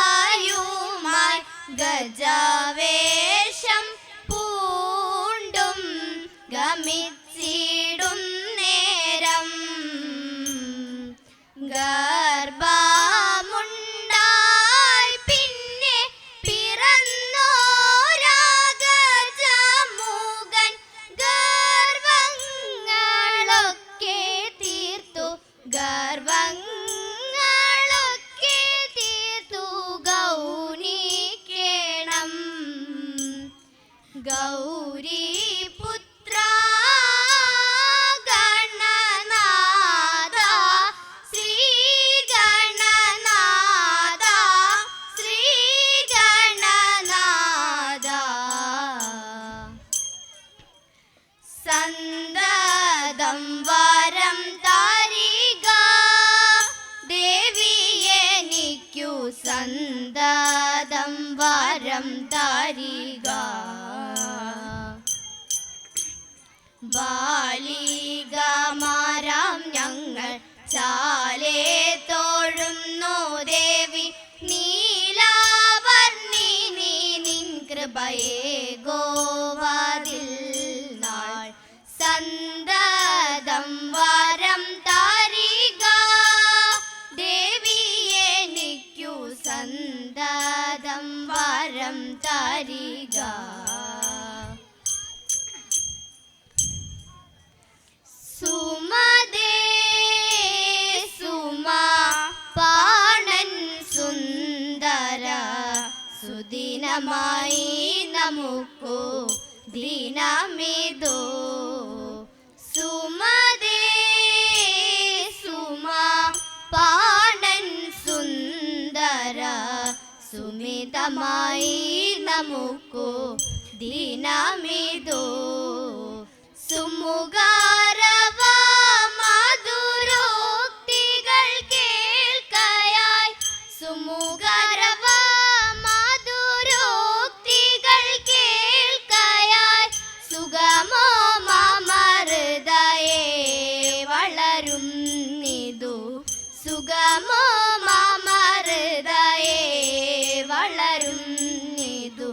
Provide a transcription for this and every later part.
ഗിരിരാജസുതായുമായി ഗജവേഷം പൂണ്ടും ഗമിച്ചിടും നേരം ഗർഭമുണ്ടായി പിന്നെ പിറന്നോരാഗജമുഖൻ ഗർവങ്ങളൊക്കെ തീർത്തു ഗൗനിക്കേണം ഗൗരീപുത്ര ഗണനാഥ ശ്രീഗണനാഥ ശ്രീഗണനാഥ സന്തതം വരം താരിക ദേവി എനിക്കു സന്തതം വരം താരിക ബാലികമാരാം ഞങ്ങൾ ചാലേ തോഴുന്നു ദേവി നീലാവർണ്ണിനി നിൻ കൃപയേ ഗോവാതിൽ നാൾ സന്തതം വരം താരിക ദേവി എനിക്കു സന്തതം വരം താരിക സുമദേ സുമാ പാണൻ സുന്ദര സുദിനമായി നമുക്കു ദിനമിതോ സുമദേ സുമാ പാണൻ സുന്ദര സുമിതമായി നമുക്കു ദിനമിതോ സുമുഖാരവ മധുരോക്തികൾ കേൾക്കയായി സുമുഖാരവ മധുരോക്തികൾ കേൾക്കയായി സുഗമോ മമഹൃദയേ വളരും നിതു സുഗമോ മമഹൃദയേ വളരും നിതു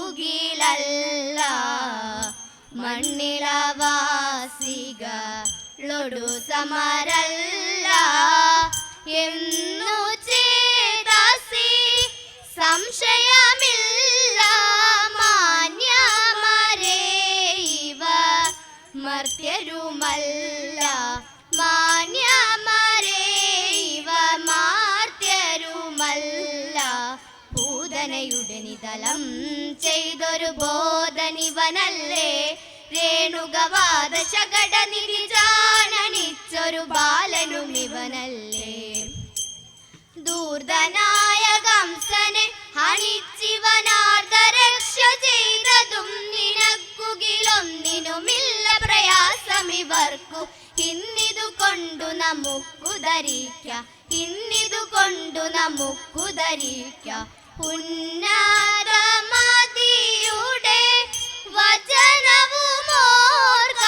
സുന്ദരരാമിവരോർക്കുകിലല്ല മണ്ണിലവാസികളൊടു സമരല്ല എന്നു ചേതസി സംശയമില്ല മാന്യമരേ ഇവ മർത്യരുമല്ല മാന്യമരേ ഇവ മാർത്യരുമല്ല പൂതനയുടെ നിതലം ചെയ്തൊരു ബോധനിവനല്ലേ രേണുകവാദ ശകട നിരിജാനണിച്ചൊരു ബാലനും ഇവനല്ലേ ദൂർധനായ കംസനെ ഹനിച്ചിവനാർദ്ദരക്ഷ ചെയ്തതും നിനക്കുകിലൊന്നിനുമില്ല പ്രയാസമിവർക്കു ഇന്നിതു കൊണ്ടു നമുക്കു ധരിക്കാം ഇന്നിതു കൊണ്ടു നമുക്കു ധരിക്കാം ഉന്നതമതിയുടെ വചനവുമോർക്ക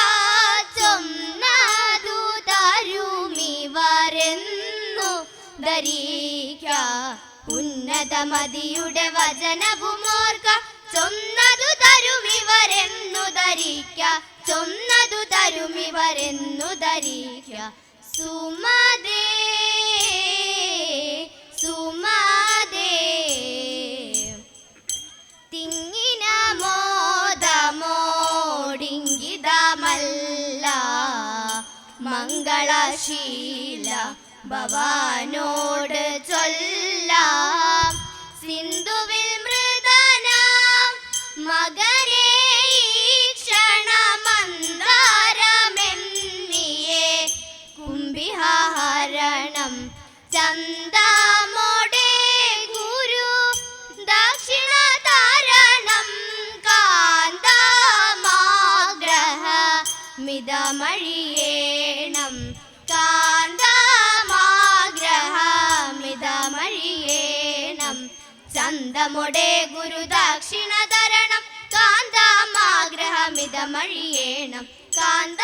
ചൊന്നതു തരുമിവരെന്നു ധരിക്ക ഉന്നതമതിയുടെ വചനവുമോർക്ക ചൊന്നതു തരുമിവരെന്നു ധരിക്ക ചൊന്നതു തരുമിവരെന്നു ധരിക്ക സുമദേ സുമദേ തിങ്ങിന മോദമോടിങ്കിതമല്ല മംഗളശീല ഭവാനോട് ചൊല്ലാം സിന്ധുവിൽ മൃദനാം മകനെ ക്ഷണമന്ദാരമെന്നിയേ കുംഭിഹാരണം ചന്ദമോടെ ഗുരു ദക്ഷിണ താരണം കാന്തമാഗ്രഹ മിതമഴിയേണം കാന്തമാഗ്രഹ മിതമഴിയേണം ചന്ദമോടെ ഗുരു ദക്ഷിണ തരണം കാന്തമാഗ്രഹ മിതമഴിയേണം കാന്ത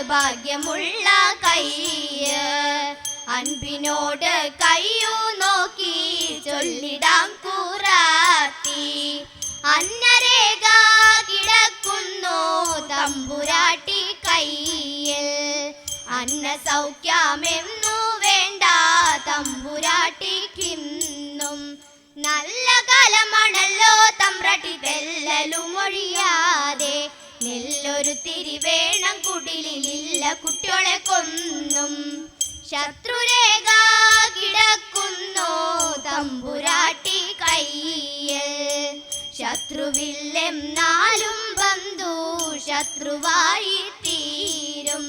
ഭാഗ്യമുള്ള കയ്യ് അൻപിനോട് കയ്യു നോക്കി ചൊല്ലിടാം കൂറാത്തി അന്നരേഖ കിടക്കുന്നു തമ്പുരാട്ടി കയ്യിൽ അന്ന സൗഖ്യമെന്നു വേണ്ട തമ്പുരാട്ടിക്കിന്നും നല്ല കാലമാണല്ലോ തമ്പ്രാട്ടി തെല്ലലും ഒഴിയാതെ നെല്ലൊരു തിരി വേണം കുടിലില്ല കുട്ടികളെ കൊന്നും ശത്രുരേഖ കിടക്കുന്നു തമ്പുരാട്ടി കയ്യിൽ ശത്രുവില്ലം നാലും ബന്ധു ശത്രുവായി തീരും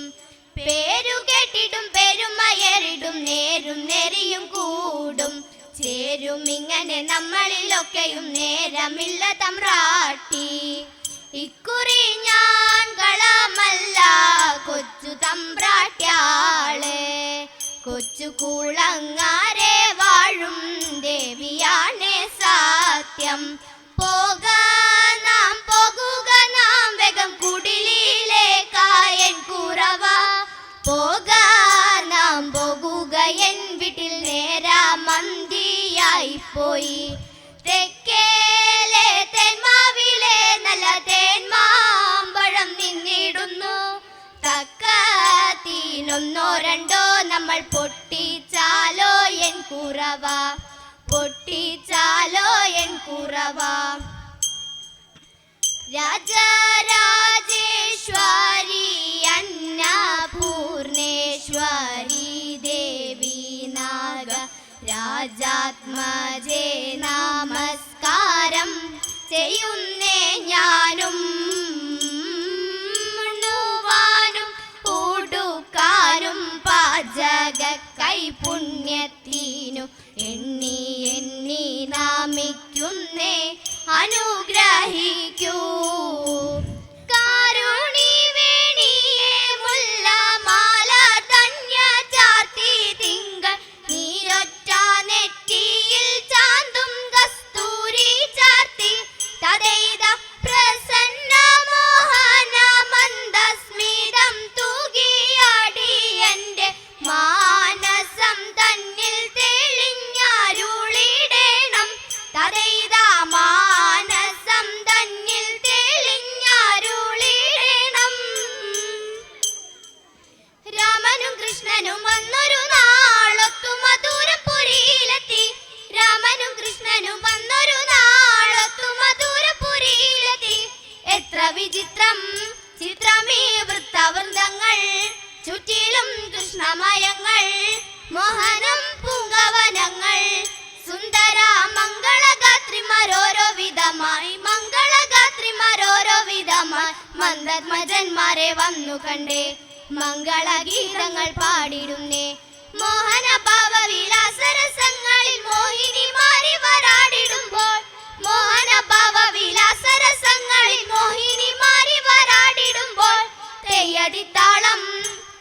പേരു കേട്ടിടും പെരുമയറിടും നേരും നെറിയും കൂടും ചേരും ഇങ്ങനെ നമ്മളിലൊക്കെയും നേരമില്ല തമ്പ്രാട്ടി ഇക്കുറി ഞാൻ കളമല്ല കൊച്ചു തമ്പ്രാട്യാളെ കൊച്ചു കൂളങ്ങാരെ വാഴും ദേവിയാണേ സത്യം പോകുക നാം വേഗം കുടിലേക്കായൻ കുറവ നാം പോകുക എൻ വീട്ടിൽ നേരാ മന്തിയായി പോയി തെക്കേലെ തേന്മാവിലെ നല്ല തേന്മാമ്പഴം നിന്നിടുന്നു തക്കത്തിനൊന്നോ രണ്ടോ നമ്മൾ പൊട്ടിച്ചാലോ എൻ കുറവ പൊട്ടിച്ചാലോ എൻ കുറവ രാജരാജേശ്വരി അന്നപൂർണേശ്വരി ദേവി നാഗ രാജാത്മജേ നമസ്കാരം ചെയ്യുന്നേ ഞാനും ഉണ്ണുവാനും ഉടുക്കാനും പാചക കൈപുണ്യത്തിനു എണ്ണി എണ്ണി നാമിക്കുന്നേ അനുഗ്രഹിക്കൂ കാരുണി വേണിയേ മുല്ല മാല ധന്യ ചാർത്തി തിങ്കൾ നീരൊറ്റ നെറ്റിയിൽ ചാന്തും കസ്തൂരി ചാർത്തി തദൈത പ്രസന്ന മോഹന മന്ദസ്മിതം തൂകിയാടി എൻ്റെ മാനസം തന്നിൽ തെളിഞ്ഞാരുളിടേണം തദൈത മാനസം തന്നിൽ തെളിഞ്ഞാരുളിടേണം രാമനും കൃഷ്ണനും വന്നൊരു നാളൊത്തു മധുരപുരിയിലെത്തി രാമനും കൃഷ്ണനും വന്നൊരു നാളൊത്തു മധുരപുരിയിലെത്തി എത്ര വിചിത്രം ചിത്രമീ വൃത്തവൃന്ദങ്ങൾ ചുറ്റിലും കൃഷ്ണമയങ്ങൾ മോഹനം പൂങ്കവനങ്ങൾ സുന്ദര മംഗളഗാത്രിമാരോരോ വിധമായി മംഗളഗാത്രിമാരോരോ വിധമായി മന്ദാത്മജന്മാരെ വന്നു കണ്ടേ മംഗളഗീതങ്ങൾ പാടിടുന്നേ മോഹന ഭാവ വിലാസരസങ്ങളിൽ മോഹിനിമാരി വരാടിടുമ്പോൾ മോഹന ഭാവ വിലാസരസങ്ങളിൽ മോഹിനിമാരി വരാടിടുമ്പോൾ തെയ്യടിത്താളം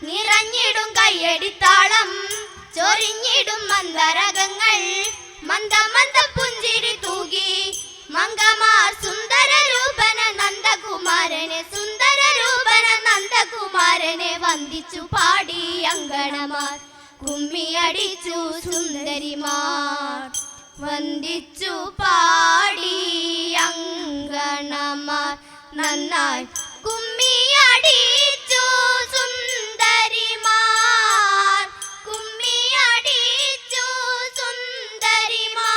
നിറഞ്ഞിടും കയ്യടിത്താളം ചൊരിഞ്ഞിടും മന്ദരകങ്ങൾ മന്ദ മന്ദ പുഞ്ചിരി തൂകി മംഗമാർ സുന്ദര രൂപന നന്ദകുമാരനെ സുന്ദര രൂപന നന്ദകുമാരനെ വന്ദിച്ചു പാടി അങ്കണമാർ കുമ്മിയടിച്ചു സുന്ദരിമാർ വന്ദിച്ചു പാടി അങ്കണമാർ നന്നായി കുമ്മിയടിച്ചു സുന്ദരിമാർ കുമ്മിയടിച്ചു സുന്ദരിമാർ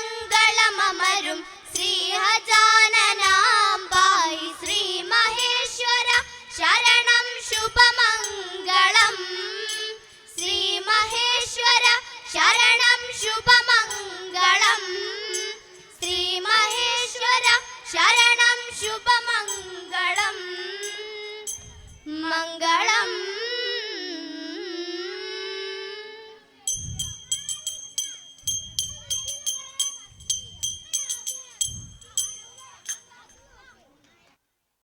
ഈശ്വരമംഗളമരും ശ്രീഹജാനനാംബായി ശ്രീ മഹേശ്വര ശരണം ശുഭമംഗളം ശ്രീ മഹേശ്വര ശരണം